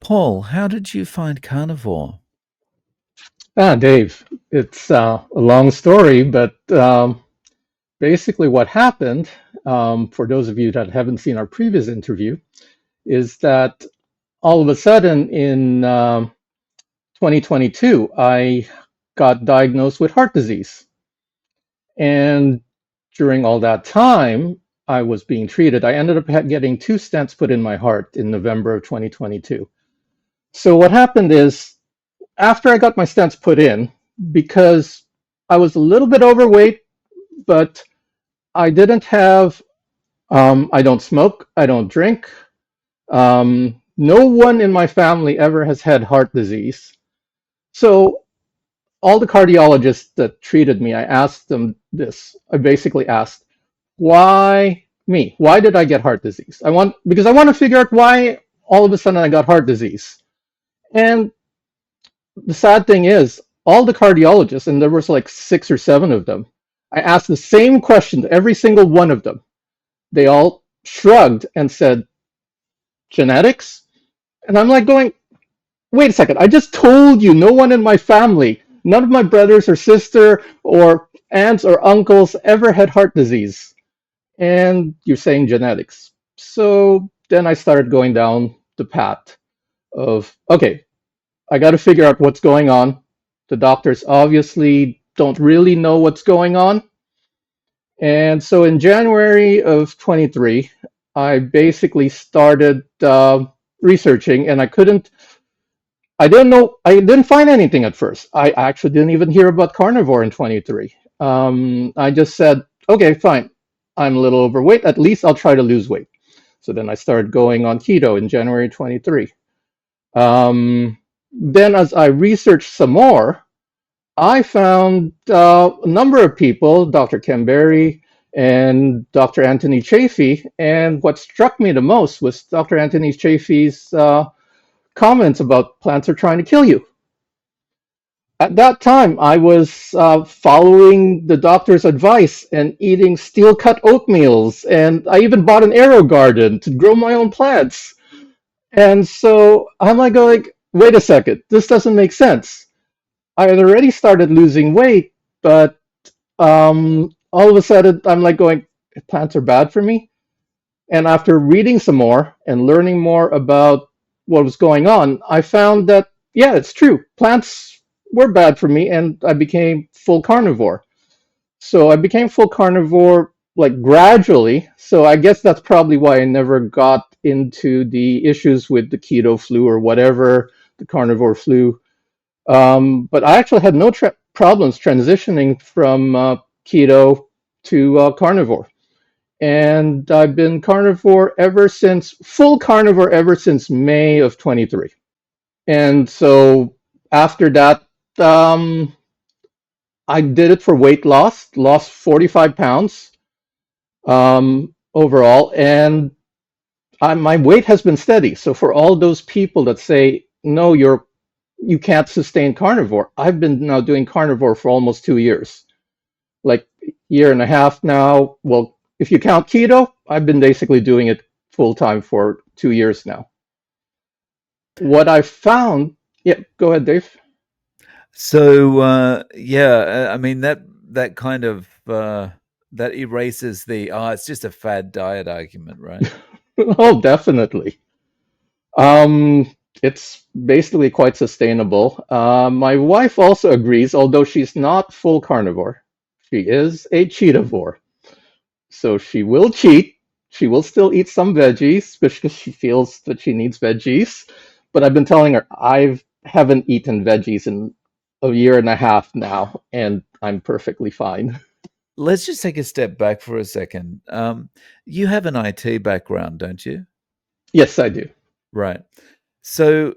Paul, how did you find Carnivore? Dave, it's a long story, but basically what happened, for those of you that haven't seen our previous interview, is that all of a sudden in 2022, I got diagnosed with heart disease. And during all that time, I was being treated. I ended up getting two stents put in my heart in November of 2022. So what happened is, after I got my stents put in, because I was a little bit overweight, but I didn't have, I don't smoke, I don't drink. No one in my family ever has had heart disease. So, all the cardiologists that treated me, I asked them this. I basically asked, why me? Why did I get heart disease? Because I want to figure out why all of a sudden I got heart disease. And the sad thing is, all the cardiologists, and there was like six or seven of them, I asked the same question to every single one of them. They all shrugged and said, genetics? And I'm like going, wait a second, I just told you no one in my family, none of my brothers or sister or aunts or uncles ever had heart disease. And you're saying genetics. So then I started going down the path of, okay, I got to figure out what's going on. The doctors obviously don't really know what's going on. And so in January of 23, I basically started researching, and I didn't know, I didn't find anything at first. I actually didn't even hear about carnivore in 23. I just said, okay, fine. I'm a little overweight. At least I'll try to lose weight. So then I started going on keto in January 23. Then, as I researched some more, I found a number of people, Dr. Ken Berry and Dr. Anthony Chafee, and what struck me the most was Dr. Anthony Chafee's comments about plants are trying to kill you. At that time, I was following the doctor's advice and eating steel cut oatmeals, and I even bought an aero garden to grow my own plants. And so I'm like going, wait a second, this doesn't make sense. I had already started losing weight, but all of a sudden I'm like going, plants are bad for me. And after reading some more and learning more about what was going on, I found that, yeah, it's true. Plants were bad for me, and I became full carnivore. So I became full carnivore like gradually. So I guess that's probably why I never got into the issues with the keto flu or whatever, the carnivore flu. But I actually had no problems transitioning from keto to carnivore. And I've been carnivore ever since, full carnivore ever since May of 23. And so after that, um, I did it for weight loss, lost 45 pounds overall, and my weight has been steady. So for all those people that say, no, you can't sustain carnivore, I've been now doing carnivore for almost 2 years, like year and a half now. Well, if you count keto, I've been basically doing it full time for 2 years now. What I found, yeah, go ahead, Dave. So, yeah, I mean that kind of that erases the it's just a fad diet argument, right? Oh, definitely. It's basically quite sustainable. My wife also agrees, although she's not full carnivore. She is a cheetavore. So she will cheat. She will still eat some veggies because she feels that she needs veggies. But I've been telling her I haven't eaten veggies in a year and a half now, and I'm perfectly fine. Let's just take a step back for a second. You have an IT background, don't you? Yes, I do. Right. So,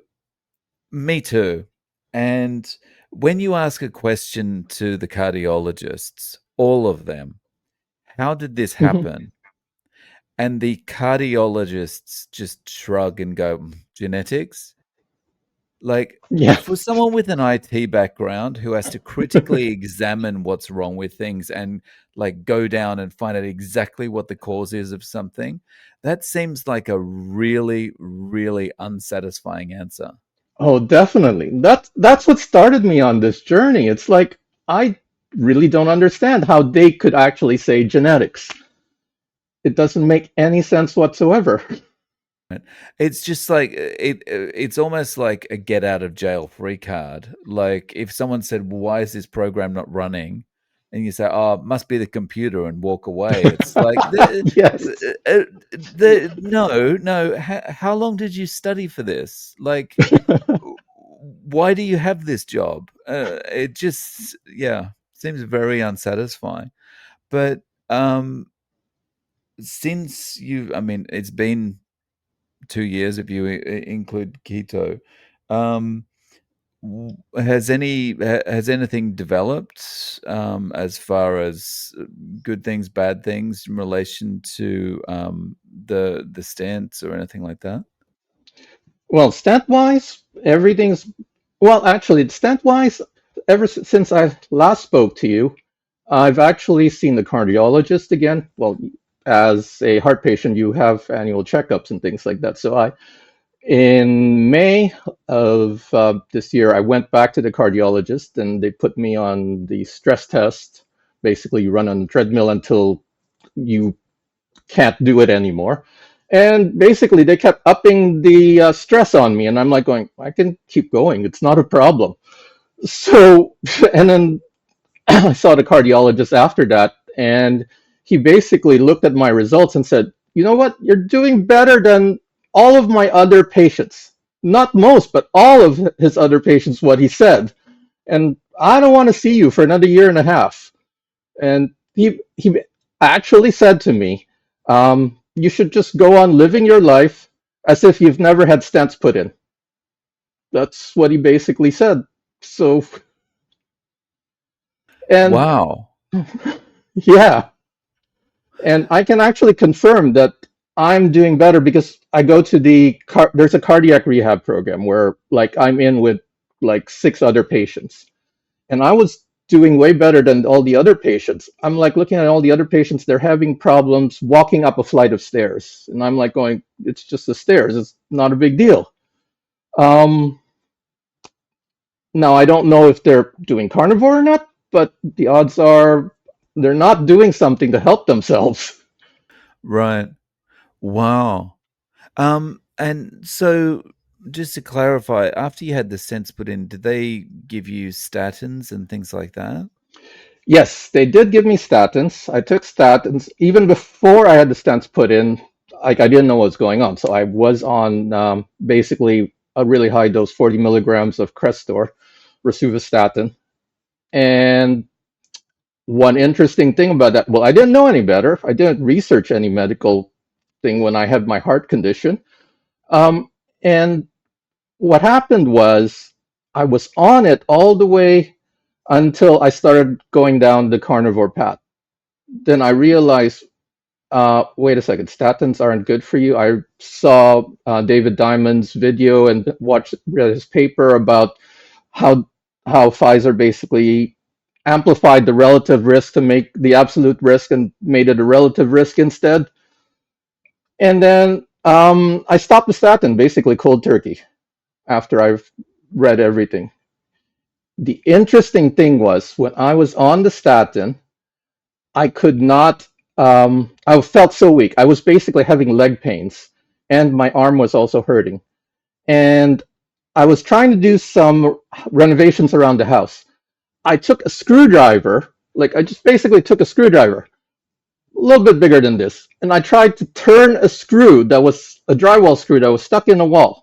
me too. And when you ask a question to the cardiologists, all of them, how did this happen? And the cardiologists just shrug and go, genetics? Like, Yeah. for someone with an IT background who has to critically examine what's wrong with things and, like, go down and find out exactly what the cause is of something, that seems like a really, really unsatisfying answer. Oh, definitely. That's what started me on this journey. It's like I really don't understand how they could actually say genetics. It doesn't make any sense whatsoever. Right. It's just like it's almost like a get out of jail free card. Like if someone said, well, "Why is this program not running?" and you say, "Oh, it must be the computer," and walk away. It's like Yes. no. How long did you study for this? Like, why do you have this job? It just yeah seems very unsatisfying. But since you, I mean, it's been 2 years if you include keto. Um, has anything developed as far as good things, bad things in relation to the stents or anything like that? Well, stent wise, everything's well. Actually, stent wise, since I last spoke to you, I've actually seen the cardiologist again. Well, as a heart patient, you have annual checkups and things like that. So in May of this year, I went back to the cardiologist and they put me on the stress test. Basically, you run on the treadmill until you can't do it anymore. And basically, they kept upping the stress on me. And I'm like going, I can keep going. It's not a problem. So, and then I saw the cardiologist after that. And he basically looked at my results and said, you know what? You're doing better than all of my other patients. Not most, but all of his other patients, what he said. And I don't want to see you for another year and a half. And he actually said to me, you should just go on living your life as if you've never had stents put in. That's what he basically said. So, and Wow. yeah, and I can actually confirm that I'm doing better because I go to there's a cardiac rehab program where like I'm in with like six other patients. And I was doing way better than all the other patients. I'm like looking at all the other patients, they're having problems walking up a flight of stairs. And I'm like going, it's just the stairs. It's not a big deal. Um, Now, I don't know if they're doing carnivore or not, but the odds are they're not doing something to help themselves. Right. Wow. And so just to clarify, after you had the stents put in, did they give you statins and things like that? Yes, they did give me statins. I took statins even before I had the stents put in. Like I didn't know what was going on, so I was on basically a really high dose, 40 milligrams of Crestor, rosuvastatin. And one interesting thing about that, well, I didn't know any better. I didn't research any medical thing when I had my heart condition. And what happened was I was on it all the way until I started going down the carnivore path. Then I realized, wait a second, statins aren't good for you. I saw David Diamond's video and read his paper about how Pfizer basically amplified the relative risk to make the absolute risk and made it a relative risk instead. And then I stopped the statin, basically cold turkey, after I've read everything. The interesting thing was when I was on the statin, I could not, I felt so weak. I was basically having leg pains, and my arm was also hurting. And I was trying to do some renovations around the house. I took a screwdriver, like I just basically took a screwdriver, a little bit bigger than this, and I tried to turn a screw that was a drywall screw that was stuck in a wall.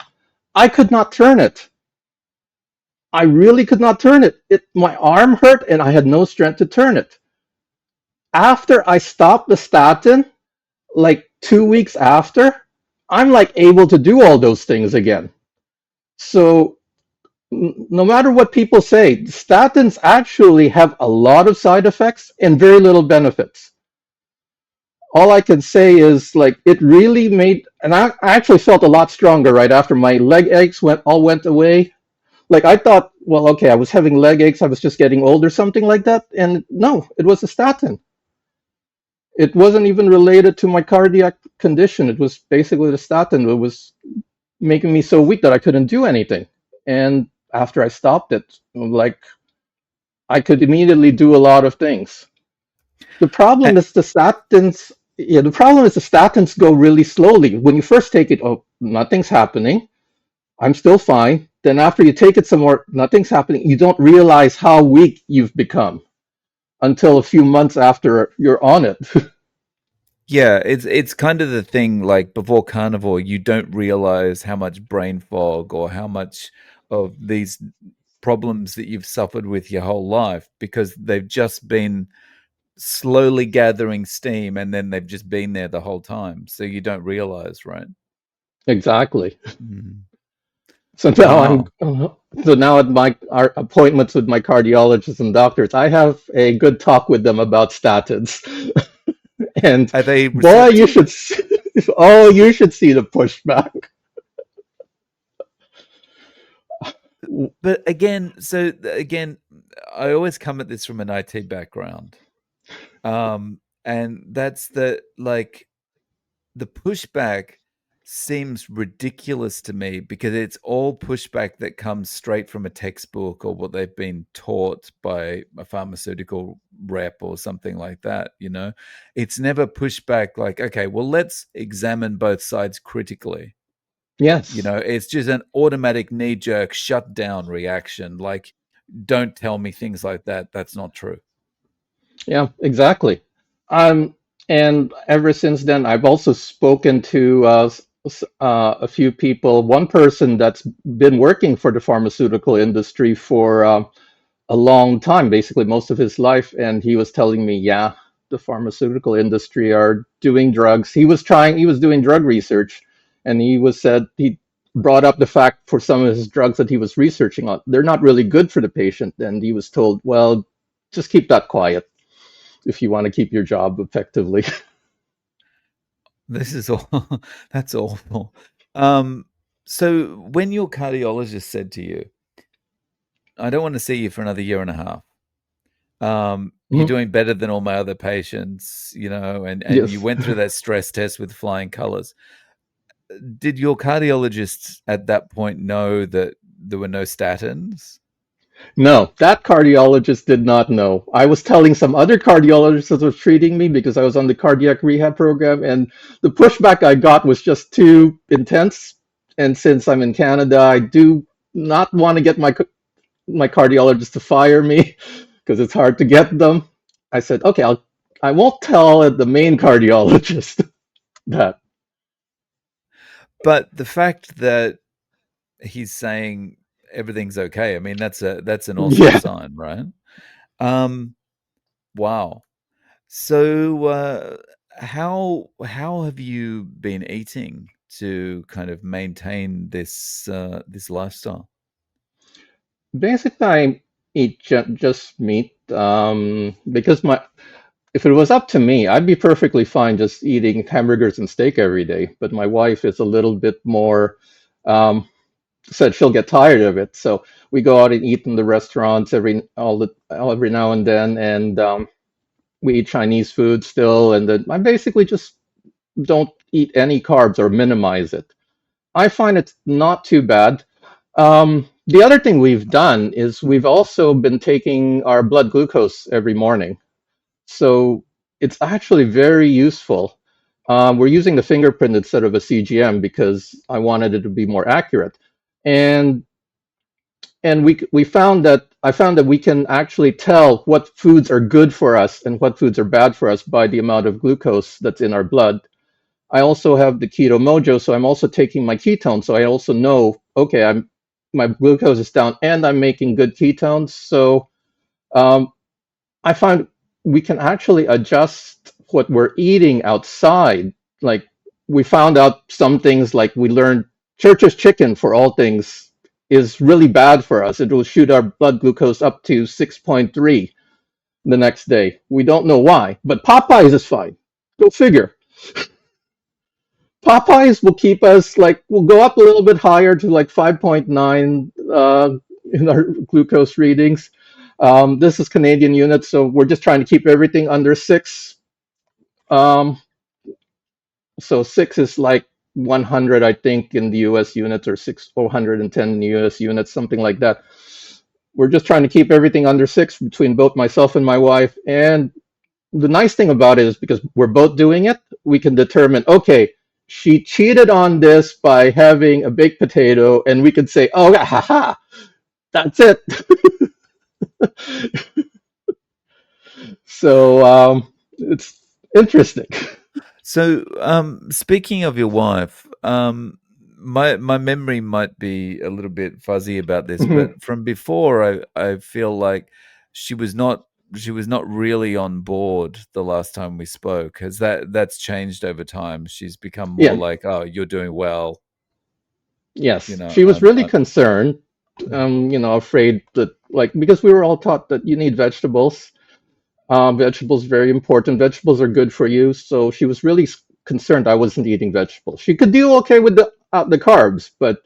I could not turn it. I really could not turn it. My arm hurt and I had no strength to turn it. After I stopped the statin, like 2 weeks after, I'm like able to do all those things again. So no matter what people say, statins actually have a lot of side effects and very little benefits. All I can say is like it really made, and I actually felt a lot stronger right after my leg aches went away. Like I thought, well, okay, I was having leg aches, I was just getting old or something like that, and no, it was a statin. It wasn't even related to my cardiac condition. It was basically the statin that was making me so weak that I couldn't do anything. And after I stopped it, like I could immediately do a lot of things. The A- problem is the statins. Yeah, the problem is the statins go really slowly. When you first take it, oh, nothing's happening. I'm still fine. Then after you take it some more, nothing's happening. You don't realize how weak you've become until a few months after you're on it. Yeah, it's kind of the thing, like, before Carnivore, you don't realize how much brain fog or how much of these problems that you've suffered with your whole life, because they've just been slowly gathering steam, and then they've just been there the whole time. So you don't realize, right? Exactly. Mm. So now I'm Wow. so now at my our appointments with my cardiologists and doctors, I have a good talk with them about statins. And Are they boy, you receptive? should oh, you should see the pushback. But again, again, I always come at this from an IT background. And that's the pushback seems ridiculous to me, because it's all pushback that comes straight from a textbook or what they've been taught by a pharmaceutical rep or something like that, you know? It's never pushback like, okay, well, let's examine both sides critically. You Yes. know, it's just an automatic knee jerk shutdown reaction. Like, don't tell me things like that. That's not true. Yeah, exactly. Um, and ever since then, I've also spoken to a few people. One person that's been working for the pharmaceutical industry for a long time, basically most of his life, and he was telling me, yeah, the pharmaceutical industry are doing drugs. He was doing drug research, and he brought up the fact for some of his drugs that he was researching on, they're not really good for the patient, and he was told, well, just keep that quiet if you want to keep your job effectively. This is all that's awful. Um, so when your cardiologist said to you, I don't want to see you for another year and a half. You're Mhm. doing better than all my other patients, you know, and you Yes. went through that stress test with flying colors. Did your cardiologist at that point know that there were no statins? No, that cardiologist did not know. I was telling some other cardiologist that was treating me because I was on the cardiac rehab program, and the pushback I got was just too intense. And since I'm in Canada, I do not want to get my cardiologist to fire me because it's hard to get them. I said, okay, I won't tell the main cardiologist that. But the fact that he's saying everything's okay, I mean, that's an awesome Yeah. sign, right? Um, wow. So, how have you been eating to kind of maintain this lifestyle? Basically, I eat just meat because my if it was up to me, I'd be perfectly fine just eating hamburgers and steak every day. But my wife is a little bit more said she'll get tired of it. So we go out and eat in the restaurants every now and then, and we eat Chinese food still. And then I basically just don't eat any carbs or minimize it. I find it's not too bad. The other thing we've done is we've also been taking our blood glucose every morning. So it's actually very useful. We're using the fingerprint instead of a CGM because I wanted it to be more accurate. And we found that I found that we can actually tell what foods are good for us and what foods are bad for us by the amount of glucose that's in our blood. I also have the keto mojo, so I'm also taking my ketones. So I also know, okay, I'm my glucose is down and I'm making good ketones. So um, I find we can actually adjust what we're eating outside. Like we found out some things like we learned Church's chicken for all things is really bad for us. It will shoot our blood glucose up to 6.3 the next day. We don't know why, but Popeyes is fine. Go figure. Popeyes will keep us like we'll go up a little bit higher to like 5.9 in our glucose readings. This is Canadian units, so we're just trying to keep everything under 6. Um, so 6 is like 100, I think, in the US units, or 6 or 110 in the US units, something like that. We're just trying to keep everything under 6 between both myself and my wife. And the nice thing about it is, because we're both doing it, we can determine, okay, she cheated on this by having a baked potato, and we could say, oh, ha ha, that's it. So it's interesting. So, speaking of your wife, my memory might be a little bit fuzzy about this, Mhm. but from before, I feel like she was not she was not really on board the last time we spoke. Has that's changed over time? She's become more Yeah, like, "Oh, you're doing well," you yes. know. She was really concerned, afraid that, like, because we were all taught that you need vegetables. Vegetables very important. Vegetables are good for you. So she was really concerned I wasn't eating vegetables. She could do okay with the carbs, but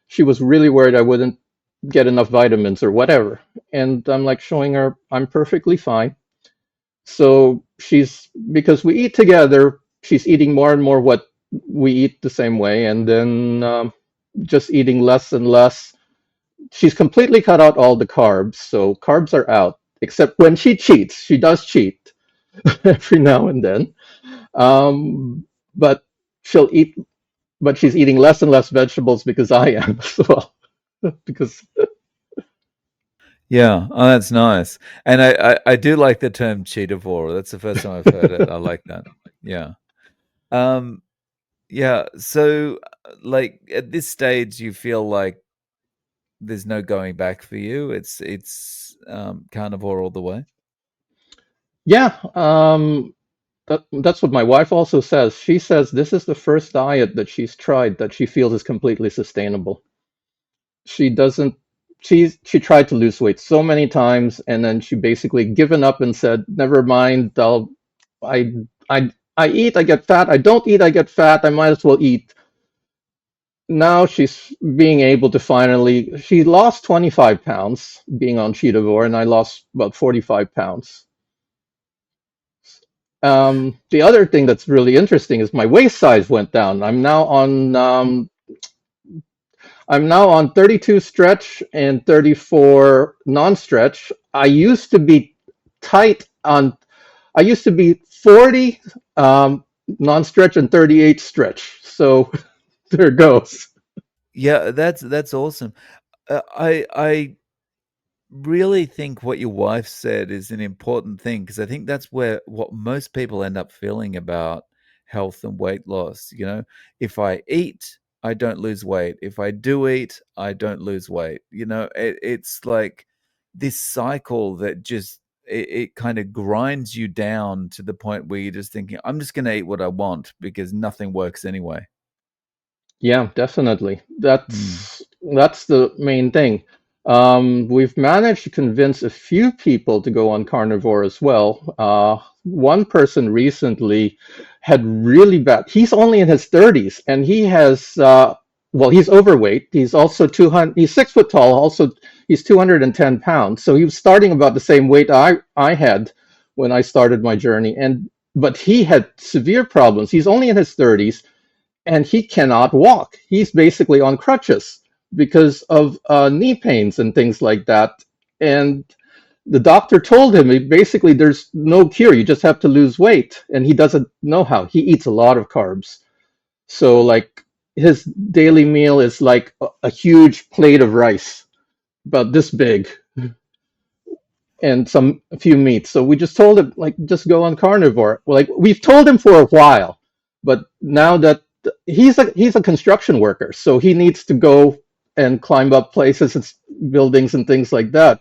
she was really worried I wouldn't get enough vitamins or whatever. And I'm like showing her I'm perfectly fine. So she's, because we eat together, she's eating more and more what we eat the same way, and then just eating less and less. She's completely cut out all the carbs, so carbs are out. Except when she cheats, she does cheat every now and then. Um, but she'll eat, but she's eating less and less vegetables because I am as well. Because Yeah, oh, that's nice. And I do like the term cheetavore. That's the first time I've heard it. I like that. Yeah. Um, yeah. So, like at this stage, you feel like there's no going back for you. It's carnivore all the way. yeah, that's what my wife also says. She says this is the first diet that she's tried that she feels is completely sustainable. She doesn't. She tried to lose weight so many times, and then she basically given up and said, "Never mind. I, I eat, I get fat. I don't eat, I get fat. I might as well eat." Now she's being able to finally. She lost 25 pounds being on Cheetavore, and I lost about 45 pounds. The other thing that's really interesting is my waist size went down. I'm now on 32 stretch and 34 non-stretch. Tight on. I used to be 40 non-stretch and 38 stretch. So there it goes. Yeah, that's awesome. I really think what your wife said is an important thing because I think that's where what most people end up feeling about health and weight loss. If I eat, I don't lose weight. If I do eat, I don't lose weight. It's like this cycle that just it kind of grinds you down to the point where you're just thinking, I'm just going to eat what I want because nothing works anyway. Yeah, definitely. Mm. That's the main thing. We've managed to convince a few people to go on carnivore as well. One person recently had really bad. He's only in his 30s, and he has. Well, he's overweight. He's also 200. He's 6 foot tall. Also, he's 210 pounds. So he was starting about the same weight I had when I started my journey, and but he had severe problems. He's only in his 30s, and he cannot walk. He's basically on crutches because of knee pains and things like that. And the doctor told him basically there's no cure. You just have to lose weight. And he doesn't know how. He eats a lot of carbs. So, like, his daily meal is like a huge plate of rice, about this big, and a few meats. So we just told him, like, just go on carnivore. Like, we've told him for a while, but now that he's a construction worker, so he needs to go and climb up places and buildings and things like that.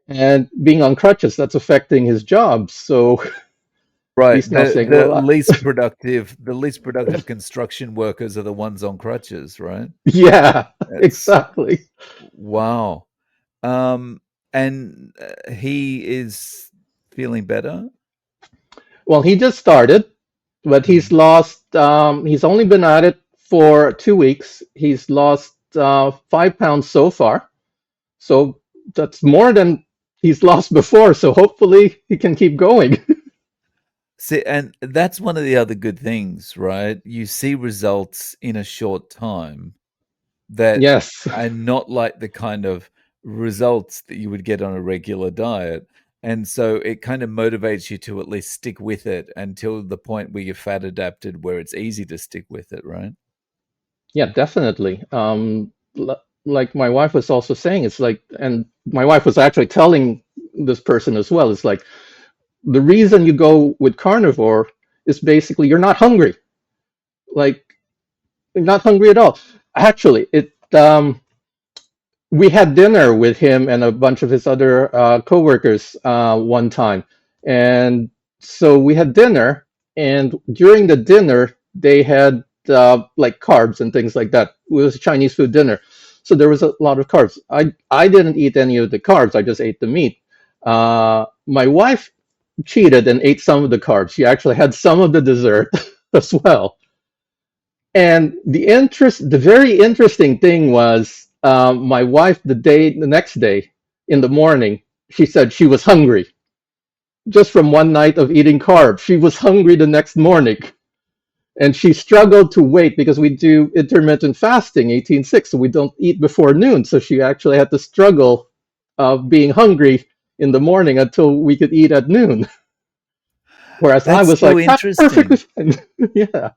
And being on crutches, that's affecting his job. So Right. he's now The saying, the "Well, least productive construction workers are the ones on crutches, right? yeah, That's exactly." wow. Um, and he is feeling better? Well, he just started, but he's Mm. lost. He's only been at it for 2 weeks. He's lost 5 pounds so far. So that's more than he's lost before. So hopefully he can keep going. See, and that's one of the other good things, right? You see results in a short time that Yes. are not like the kind of results that you would get on a regular diet. And so it kind of motivates you to at least stick with it until the point where you're fat adapted, where it's easy to stick with it, right? Yeah, definitely. Like my wife was also saying, it's like, and my wife was actually telling this person as well, it's like the reason you go with carnivore is basically you're not hungry. Like, you're not hungry at all. Actually, we had dinner with him and a bunch of his other coworkers one time, and so we had dinner, and during the dinner they had like carbs and things like that. It was a Chinese food dinner, so there was a lot of carbs. I didn't eat any of the carbs. I just ate the meat. My wife cheated and ate some of the carbs. She actually had some of the dessert as well. And the very interesting thing was, my wife, the next day in the morning, she said she was hungry just from one night of eating carbs. She was hungry the next morning, and she struggled to wait because we do intermittent fasting, 18/6, so we don't eat before noon. So she actually had to struggle of being hungry in the morning until we could eat at noon. Whereas I That's was so like, that's perfectly interesting. fine. Yeah,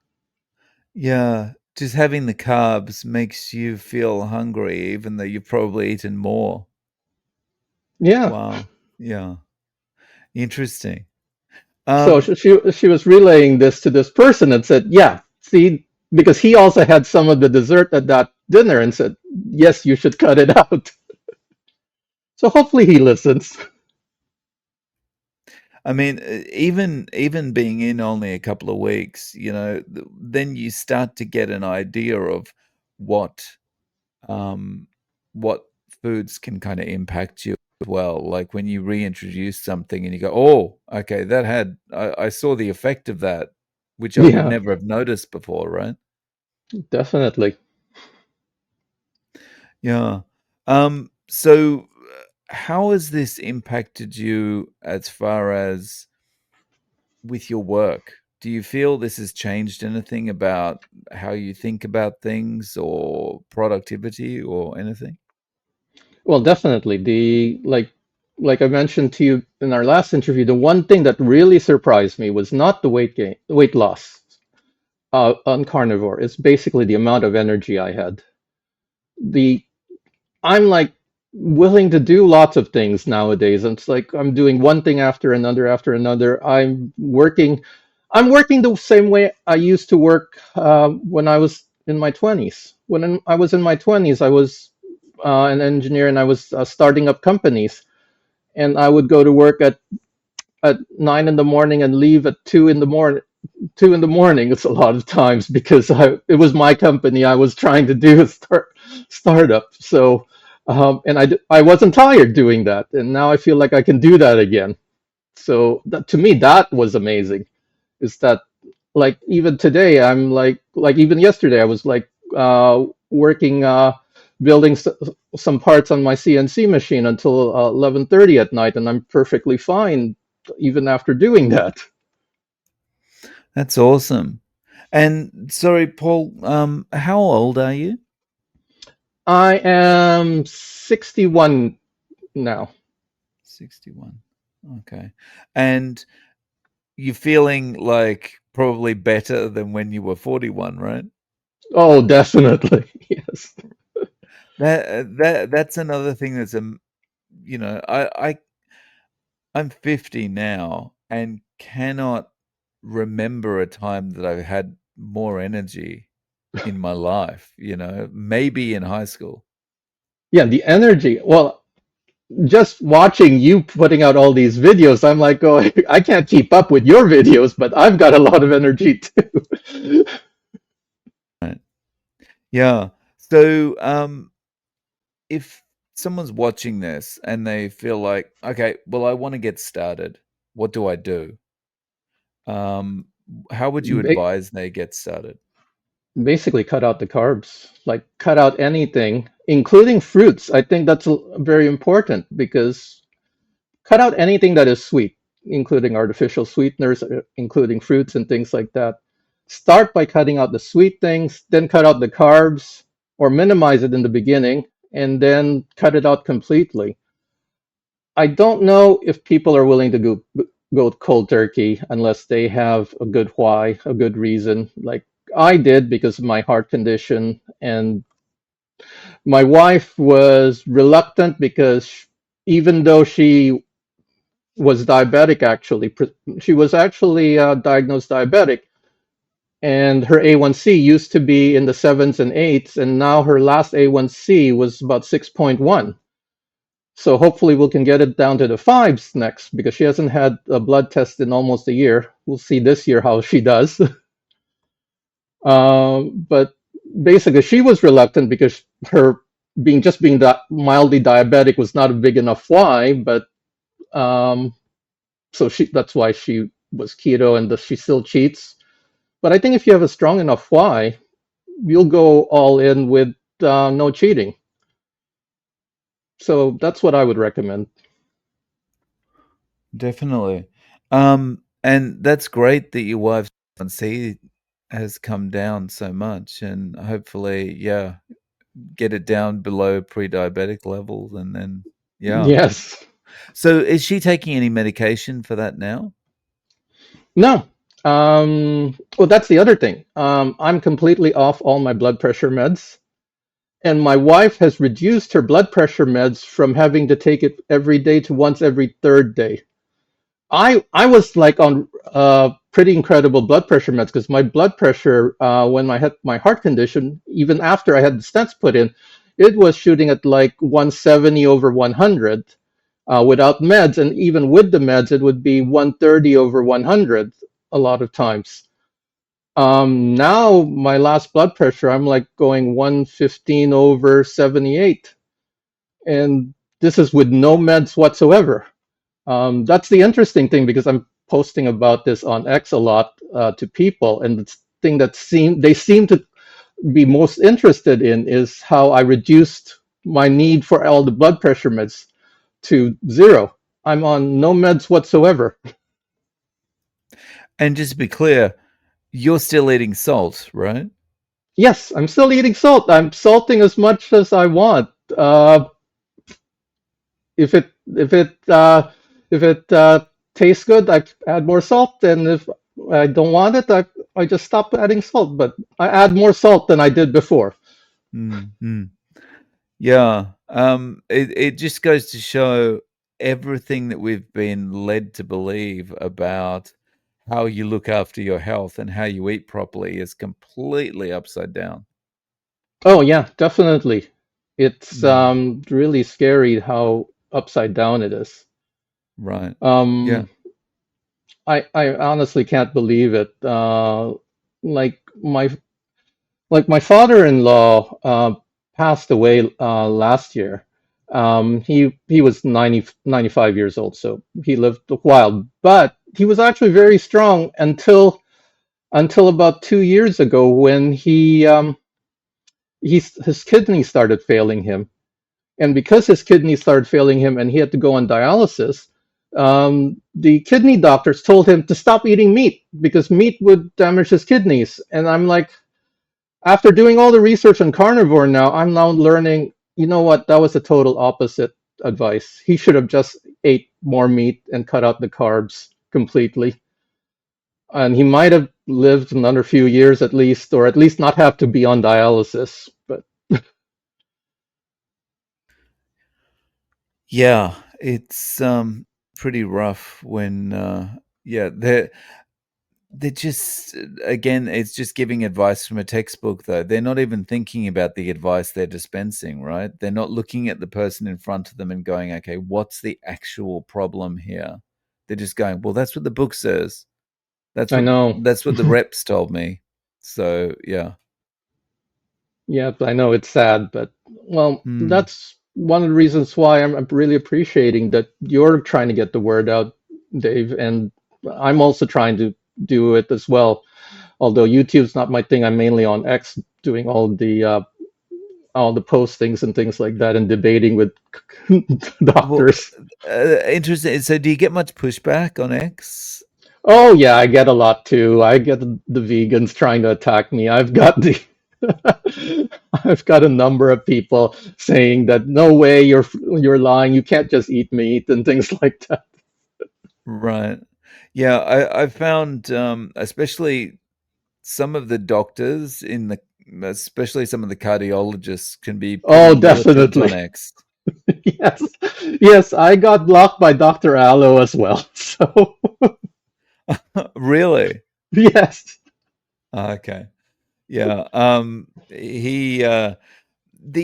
Yeah, just having the carbs makes you feel hungry, even though you've probably eaten more. yeah. Wow. Yeah. Interesting. So Um, she was relaying this to this person and said, "Yeah, see, because he also had some of the dessert at that dinner and said, yes, you should cut it out." So hopefully he listens. I mean, even being in only a couple of weeks, then you start to get an idea of what um, what foods can kind of impact you as well. Like when you reintroduce something and you go, "Oh, okay, I saw the effect of that, which I would Yeah, never have noticed before," right? definitely. Yeah. So how has this impacted you as far as with your work? Do you feel this has changed anything about how you think about things or productivity or anything? Well, definitely. Like I mentioned to you in our last interview, the one thing that really surprised me was not the weight loss on carnivore. It's basically the amount of energy I had. The I'm like willing to do lots of things nowadays. It's like I'm doing one thing after another after another. I'm working the same way I used to work when I was in my 20s. I was in my 20s, I was an engineer and I was starting up companies. And I would go to work at 9 in the morning and leave at 2 in the morning. 2 in the morning. It's a lot of times because it was my company. I was trying to do a startup. So, and I wasn't tired doing that. And now I feel like I can do that again. So to me, that was amazing. Is that like even today, like even yesterday, I was like working, building some parts on my CNC machine until 11:30 at night. And I'm perfectly fine even after doing that. That's awesome. And sorry, Paul, how old are you? I am 61 now. 61. Okay. And you're feeling like probably better than when you were 41, right? Oh, definitely. Yes. That's another thing that's I'm 50 now and cannot remember a time that I've had more energy in my life, maybe in high school. Yeah, the energy. Well, just watching you putting out all these videos, I'm like, oh, I can't keep up with your videos, but I've got a lot of energy too. Right. Yeah. So, if someone's watching this and they feel like, okay, well, I want to get started, what do I do? Um, how would you Ba- advise they get started? Basically cut out the carbs, like cut out anything, including fruits. I think that's very important because cut out anything that is sweet, including artificial sweeteners, including fruits and things like that. Start by cutting out the sweet things, then cut out the carbs or minimize it in the beginning, and then cut it out completely. I don't know if people are willing to go cold turkey unless they have a good why, a good reason. Like I did because of my heart condition, and my wife was reluctant because even though she was diabetic, actually, she was actually diagnosed diabetic, and her A1C used to be in the sevens and eights, and now her last A1C was about 6.1. So hopefully we can get it down to the fives next because she hasn't had a blood test in almost a year. We'll see this year how she does. But basically, she was reluctant because her being mildly diabetic was not a big enough why. But um, so that's why she was keto and she still cheats. But I think if you have a strong enough why, you'll go all in with no cheating. So that's what I would recommend. Definitely. And that's great that your wife's A1C has come down so much, and hopefully, yeah, get it down below pre-diabetic levels, and then, yeah. Yes. So, is she taking any medication for that now? No. Well, that's the other thing. I'm completely off all my blood pressure meds, and my wife has reduced her blood pressure meds from having to take it every day to once every third day. I was like on pretty incredible blood pressure meds because my blood pressure when I had my heart condition, even after I had the stents put in, it was shooting at like 170 over 100 without meds, and even with the meds, it would be 130 over 100 a lot of times. Now my last blood pressure, I'm like going 115 over 78, and this is with no meds whatsoever. That's the interesting thing because I'm posting about this on X a lot to people, and the thing that they seem to be most interested in is how I reduced my need for all the blood pressure meds to zero. I'm on no meds whatsoever. And just to be clear, you're still eating salt, right? Yes, I'm still eating salt. I'm salting as much as I want. If it if it if it tastes good, I add more salt, and if I don't want it, I just stop adding salt. But I add more salt than I did before. Mm. Yeah. It just goes to show everything that we've been led to believe about how you look after your health and how you eat properly is completely upside down. Oh yeah, definitely. It's Mm, really scary how upside down it is. right. Yeah. Um, I honestly can't believe it. Like my my father-in-law passed away last year. He was 95 years old, so he lived a while. But he was actually very strong until about 2 years ago when his kidneys started failing him, and because his kidneys started failing him and he had to go on dialysis, the kidney doctors told him to stop eating meat because meat would damage his kidneys. And I'm like, after doing all the research on carnivore now, I'm now learning, you know what, that was the total opposite advice. He should have just ate more meat and cut out the carbs completely. And he might have lived another few years at least, or at least not have to be on dialysis. But Yeah, it's pretty rough when yeah, they're just again, it's just giving advice from a textbook though. They're not even thinking about the advice they're dispensing, right? They're not looking at the person in front of them and going, "Okay, what's the actual problem here?" They're just going, "Well, that's what the book says. That's I what know. that's what the reps told me." So, yeah. Yeah, I know it's sad, but well, Hmm. that's one of the reasons why I'm really appreciating that you're trying to get the word out, Dave, and I'm also trying to do it as well. Although YouTube's not my thing, I'm mainly on X doing all the postings and things like that and debating with Well, doctors. interesting. So, do you get much pushback on X? Oh yeah, I get a lot too. I get the vegans trying to attack me. I've got a number of people saying that no way you're lying. You can't just eat meat and things like that. Right. Yeah, I found, especially some of the doctors especially some of the cardiologists can be pretty Oh, militant definitely. on X. Yes. Yes, I got blocked by Dr. Allo as well. So, Really? yes. Okay. Yeah. The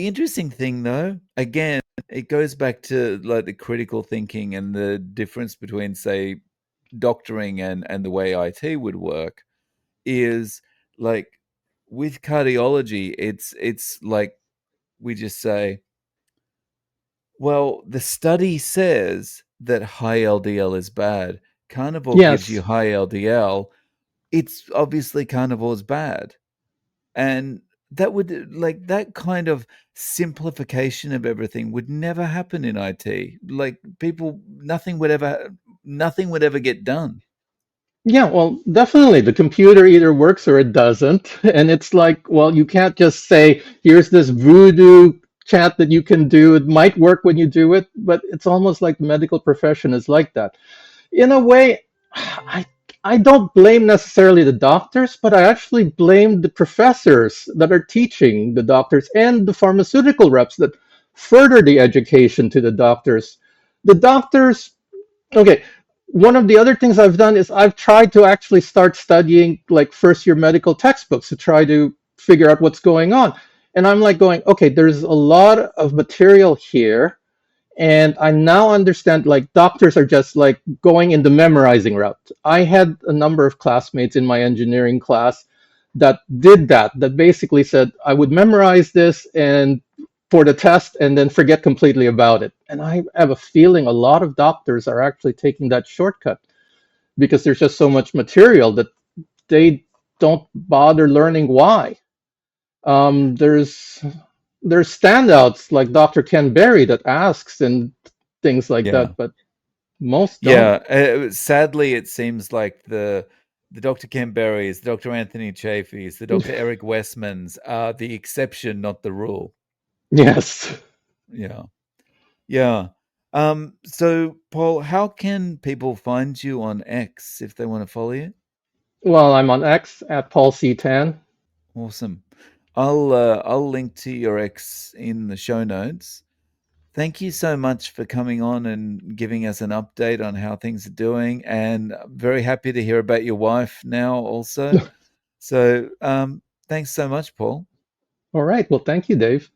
interesting thing though, again, it goes back to like the critical thinking and the difference between, say, doctoring and the way IT would work is like with cardiology, it's like we just say, well, the study says that high LDL is bad. Carnivore gives you Yes. high LDL. It's obviously carnivore's bad. And that would like that kind of simplification of everything would never happen in IT. Like people, nothing would ever get done. Yeah, well, definitely. The computer either works or it doesn't. And it's like, well, you can't just say, here's this voodoo chat that you can do. It might work when you do it, but it's almost like the medical profession is like that. In a way, I I don't blame necessarily the doctors, but I actually blame the professors that are teaching the doctors and the pharmaceutical reps that further the education to the doctors. The doctors, okay, one of the other things I've done is I've tried to actually start studying like first year medical textbooks to try to figure out what's going on. And I'm like going, okay, there's a lot of material here, and I now understand like doctors are just like going in the memorizing route. I had a number of classmates in my engineering class that did that, that basically said, I would memorize this and for the test and then forget completely about it. And I have a feeling a lot of doctors are actually taking that shortcut because there's just so much material that they don't bother learning why. There's standouts like Dr. Ken Berry that asks and things like Yeah. that, but most don't. Yeah, sadly, it seems like the Dr. Ken Berrys, the Dr. Anthony Chaffees, the Dr. Eric Westmans are the exception, not the rule. Yes. Yeah, yeah. So Paul, how can people find you on X if they want to follow you? Well, I'm on X at Paul C. Tan. Awesome. I'll link to your X in the show notes. Thank you so much for coming on and giving us an update on how things are doing, and I'm very happy to hear about your wife now also. So, thanks so much, Paul. All right. Well, thank you, Dave.